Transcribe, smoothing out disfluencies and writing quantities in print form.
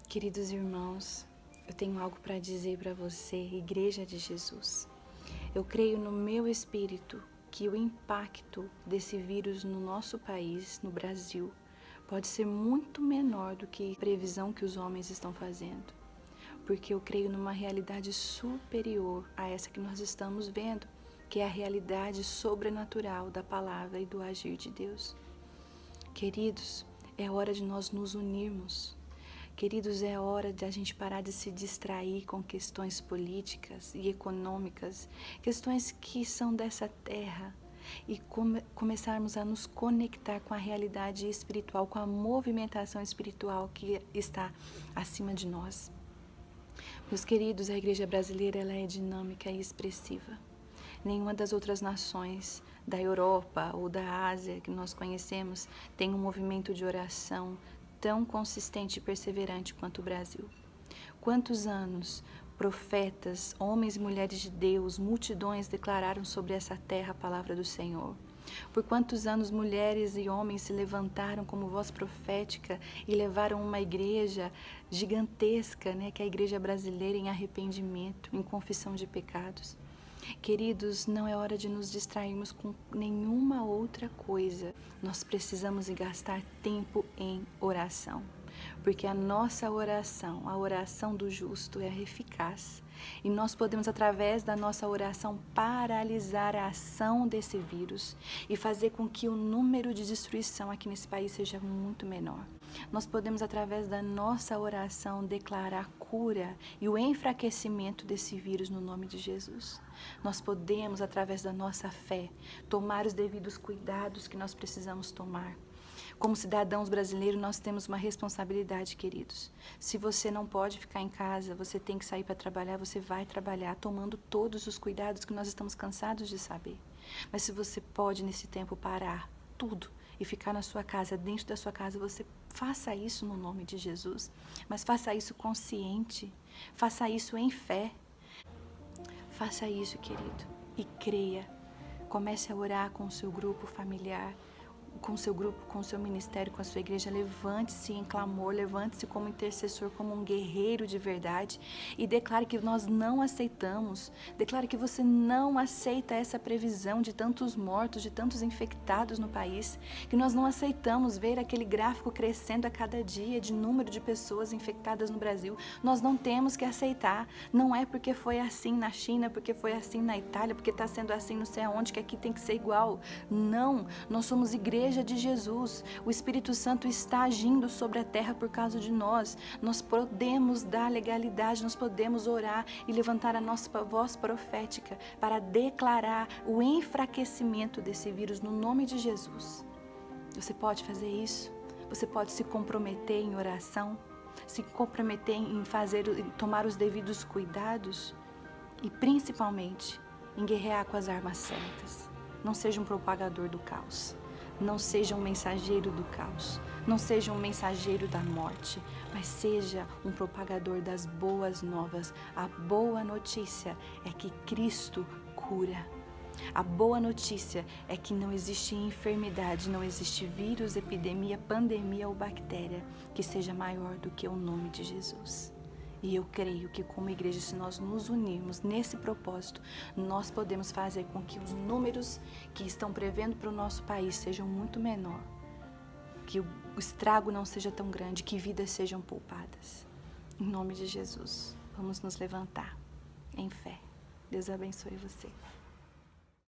Queridos irmãos, eu tenho algo para dizer para você, Igreja de Jesus. Eu creio no meu espírito que o impacto desse vírus no nosso país, no Brasil, pode ser muito menor do que a previsão que os homens estão fazendo. Porque eu creio numa realidade superior a essa que nós estamos vendo, que é a realidade sobrenatural da palavra e do agir de Deus. Queridos, é hora de nós nos unirmos. Queridos, é hora de a gente parar de se distrair com questões políticas e econômicas, questões que são dessa terra, e começarmos a nos conectar com a realidade espiritual, com a movimentação espiritual que está acima de nós. Meus queridos, a igreja brasileira ela é dinâmica e expressiva. Nenhuma das outras nações da Europa ou da Ásia que nós conhecemos tem um movimento de oração tão consistente e perseverante quanto o Brasil. Quantos anos profetas, homens e mulheres de Deus, multidões declararam sobre essa terra a palavra do Senhor? Por quantos anos mulheres e homens se levantaram como voz profética e levaram uma igreja gigantesca, que é a igreja brasileira, em arrependimento, em confissão de pecados? Queridos, não é hora de nos distrairmos com nenhuma outra coisa. Nós precisamos gastar tempo em oração, porque a nossa oração, a oração do justo, é eficaz. E nós podemos, através da nossa oração, paralisar a ação desse vírus e fazer com que o número de destruição aqui nesse país seja muito menor. Nós podemos, através da nossa oração, declarar cura e o enfraquecimento desse vírus no nome de Jesus. Nós podemos, através da nossa fé, tomar os devidos cuidados que nós precisamos tomar. Como cidadãos brasileiros, nós temos uma responsabilidade, queridos. Se você não pode ficar em casa, você tem que sair para trabalhar, você vai trabalhar, tomando todos os cuidados que nós estamos cansados de saber. Mas se você pode, nesse tempo, parar tudo e ficar na sua casa, dentro da sua casa, você faça isso no nome de Jesus. Mas faça isso consciente, faça isso em fé. Faça isso, querido, e creia. Comece a orar com o seu grupo familiar, com o seu grupo, com o seu ministério, com a sua igreja. Levante-se em clamor, levante-se como intercessor, como um guerreiro de verdade e declare que nós não aceitamos, declare que você não aceita essa previsão de tantos mortos, de tantos infectados no país, que nós não aceitamos ver aquele gráfico crescendo a cada dia de número de pessoas infectadas no Brasil. Nós não temos que aceitar, não é porque foi assim na China, porque foi assim na Itália, porque está sendo assim não sei aonde, que aqui tem que ser igual. Não, nós somos igreja de Jesus, o Espírito Santo está agindo sobre a terra por causa de nós. Nós podemos dar legalidade, nós podemos orar e levantar a nossa voz profética para declarar o enfraquecimento desse vírus no nome de Jesus. Você pode fazer isso? Você pode se comprometer em oração, se comprometer em tomar os devidos cuidados e principalmente em guerrear com as armas certas. Não seja um propagador do caos. Não seja um mensageiro do caos, não seja um mensageiro da morte, mas seja um propagador das boas novas. A boa notícia é que Cristo cura. A boa notícia é que não existe enfermidade, não existe vírus, epidemia, pandemia ou bactéria que seja maior do que o nome de Jesus. E eu creio que como igreja, se nós nos unirmos nesse propósito, nós podemos fazer com que os números que estão prevendo para o nosso país sejam muito menor, que o estrago não seja tão grande, que vidas sejam poupadas. Em nome de Jesus, vamos nos levantar em fé. Deus abençoe você.